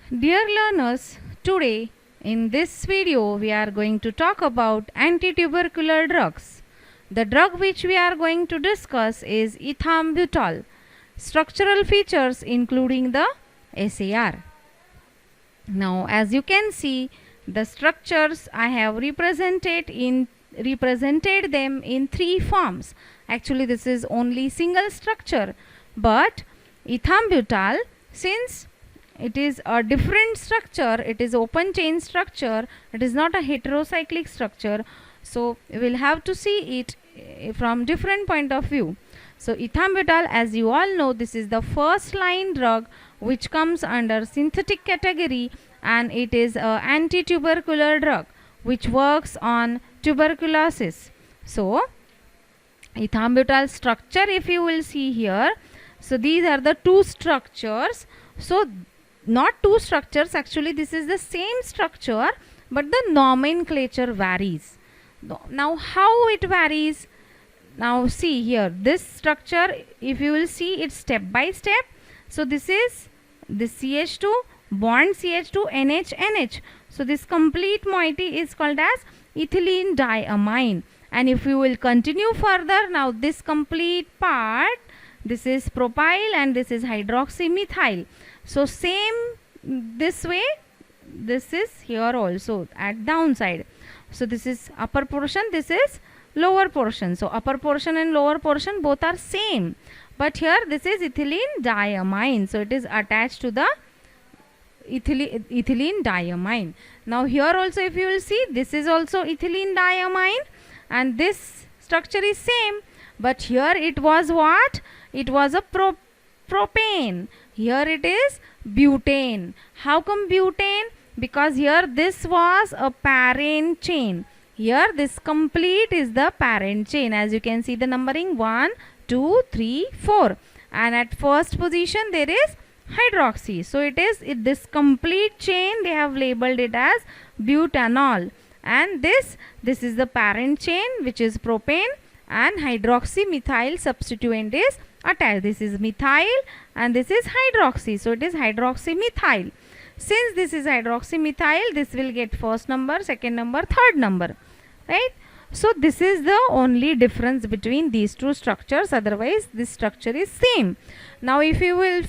Dear learners, today in this video we are going to talk about antitubercular drugs. The drug which we are going to discuss is ethambutol. Structural features including the SAR. Now as you can see, the structures I have represented them in three forms. Actually this is only single structure, but ethambutol, since it is a different structure, it is open chain structure, it is not a heterocyclic structure, so we will have to see it from different point of view. So ethambutol, as you all know, this is the first line drug which comes under synthetic category, and it is a anti-tubercular drug which works on tuberculosis. So ethambutol structure, if you will see here, so these are the two structures. So not two structures, actually this is the same structure, but the nomenclature varies. Now how it varies? Now see here, this structure, if you will see it step by step. So this is this CH2 bond CH2 NH NH. So this complete moiety is called as ethylene diamine. And if you will continue further, now this complete part, this is propyl and this is hydroxymethyl. So same this way, this is here also at downside. So this is upper portion, this is lower portion. So upper portion and lower portion both are same, but here this is ethylene diamine. So it is attached to the ethylene diamine. Now here also, if you will see, this is also ethylene diamine and this structure is same, but here it was what? It was a propane. Here it is butane. How come butane? Because here this was a parent chain. Here this complete is the parent chain. As you can see the numbering 1, 2, 3, 4. And at first position there is hydroxy. So it is this complete chain, they have labeled it as butanol. And this is the parent chain which is propane, and hydroxymethyl substituent is attached. This is methyl and this is hydroxy. So it is hydroxymethyl. Since this is hydroxymethyl, this will get first number, second number, third number, right? So this is the only difference between these two structures. Otherwise this structure is same. Now if you will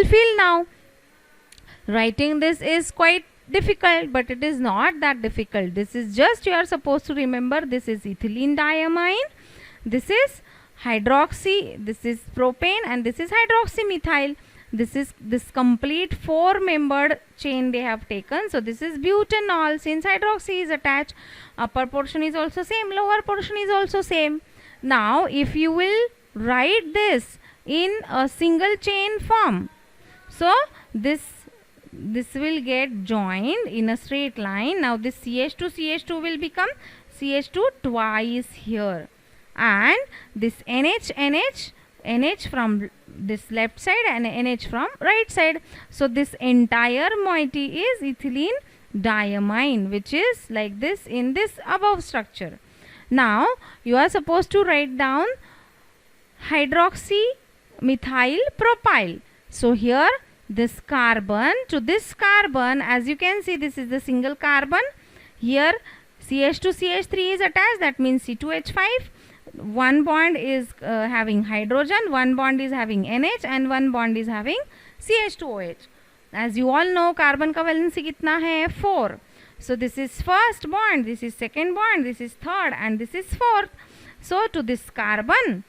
feel now writing this is quite difficult, but it is not that difficult. This is just you are supposed to remember, this is ethylene diamine, this is hydroxy, this is propane, and this is hydroxymethyl. This is this complete four membered chain they have taken. So this is butanol. Since hydroxy is attached, upper portion is also same, lower portion is also same. Now if you will write this in a single chain form, so this will get joined in a straight line. Now this CH2 will become CH2 twice here, and this NH from this left side and NH from right side. So this entire moiety is ethylene diamine, which is like this in this above structure. Now you are supposed to write down hydroxymethyl propyl. So here this carbon to this carbon, as you can see, this is the single carbon. Here CH2 CH3 is attached, that means C2H5. One bond is having hydrogen, one bond is having NH, and one bond is having CH2OH. As you all know, carbon का valency कितना है? 4. So this is first bond, this is second bond, this is third, and this is fourth. So to this carbon,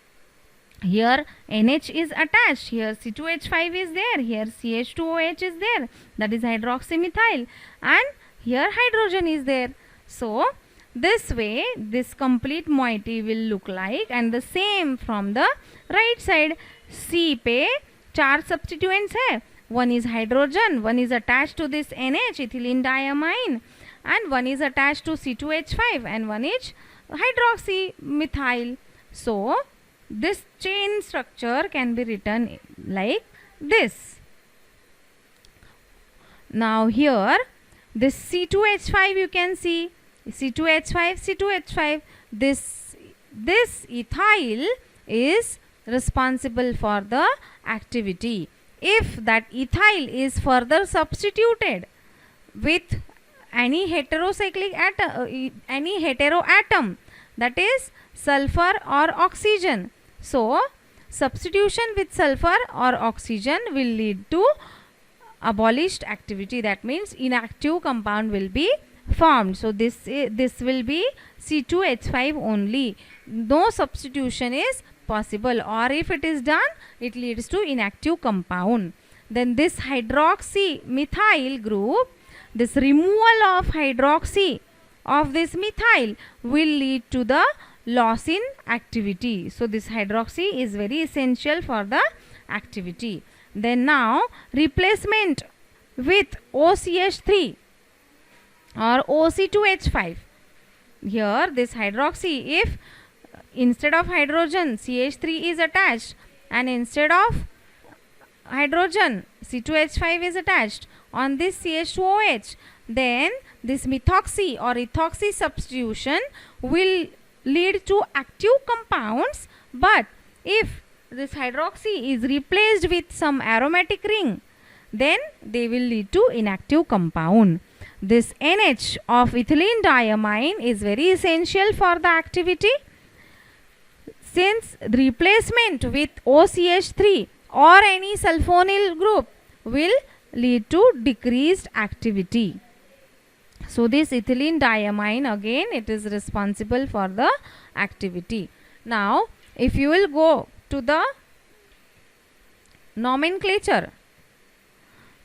here NH is attached, here C2H5 is there, here CH2OH is there, that is hydroxymethyl, and here hydrogen is there. So this way this complete moiety will look like, and the same from the right side. C पे चार substituents है, one is hydrogen, one is attached to this NH ethylene diamine, and one is attached to C2H5, and one is hydroxymethyl. So this chain structure can be written like this. Now here this C2H5, you can see C2H5, this ethyl is responsible for the activity. if that ethyl is further substituted with any heterocyclic atom, any heteroatom, that is sulfur or oxygen. So substitution with sulfur or oxygen will lead to abolished activity, that means inactive compound will be formed. So this will be C2H5 only, no substitution is possible, or if it is done it leads to inactive compound. Then this hydroxy methyl group, this removal of hydroxy of this methyl will lead to the loss in activity. So this hydroxy is very essential for the activity. Then now replacement with OCH3 or OC2H5. Here this hydroxy, if instead of hydrogen CH3 is attached and instead of hydrogen C2H5 is attached on this CH2OH, then this methoxy or ethoxy substitution will lead to active compounds, but if this hydroxy is replaced with some aromatic ring, then they will lead to inactive compound. This NH of ethylene diamine is very essential for the activity, since the replacement with OCH3 or any sulfonyl group will lead to decreased activity. So this ethylene diamine, again it is responsible for the activity. Now if you will go to the nomenclature,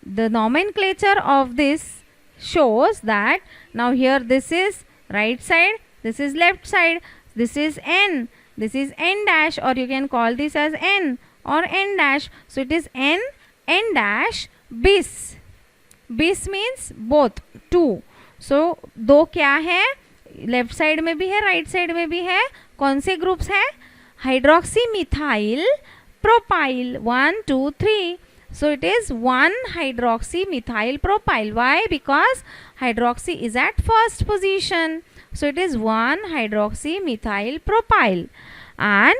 the nomenclature of this shows that now here this is right side, this is left side, this is N, this is N dash, or you can call this as N or N dash. So it is N dash bis. Bis means both, two. So दो क्या है, left side में भी है right side में भी है. कौन से ग्रुप्स है? Hydroxy methyl propyl 1 2 3. So it is 1 hydroxy methyl propyl. Why? Because hydroxy is at first position. So it is 1 hydroxy methyl propyl and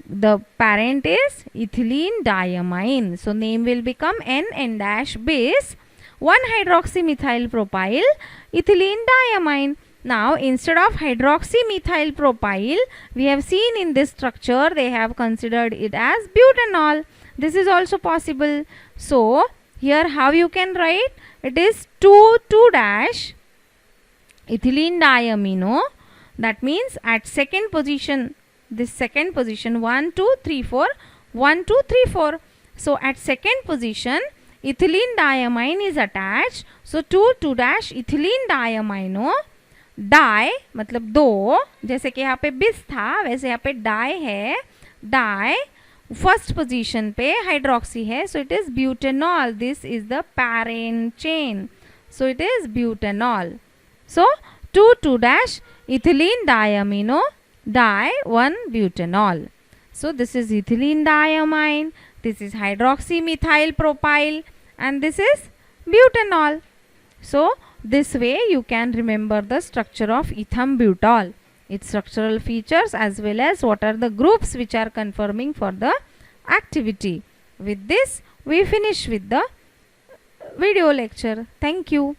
the parent is ethylene diamine. So name will become N dash base 1 hydroxy methyl propyl ethylene diamine. Now instead of hydroxy methyl propyl, we have seen in this structure they have considered it as butanol. This is also possible. So here how you can write? It is 2 dash ethylene diamino. That means at second position, this second position 1 2 3 4 1 2 3 4. So at second position ethylene diamine is attached. So 2 dash ethylene diamino die, मतलब दो, जैसे कि यहाँ पे बिस था वैसे यहाँ पे डाई है. डाई फर्स्ट पोजीशन पे हाइड्रोक्सी है. So it is butanol. This is the parent chain. So it is butanol. So 2 dash ethylene diamino di 1 butanol. So this is ethylene diamine, this is hydroxy methyl propyl, and this is butanol. So this way you can remember the structure of ethambutol, its structural features as well as what are the groups which are conforming for the activity. With this we finish with the video lecture. Thank you.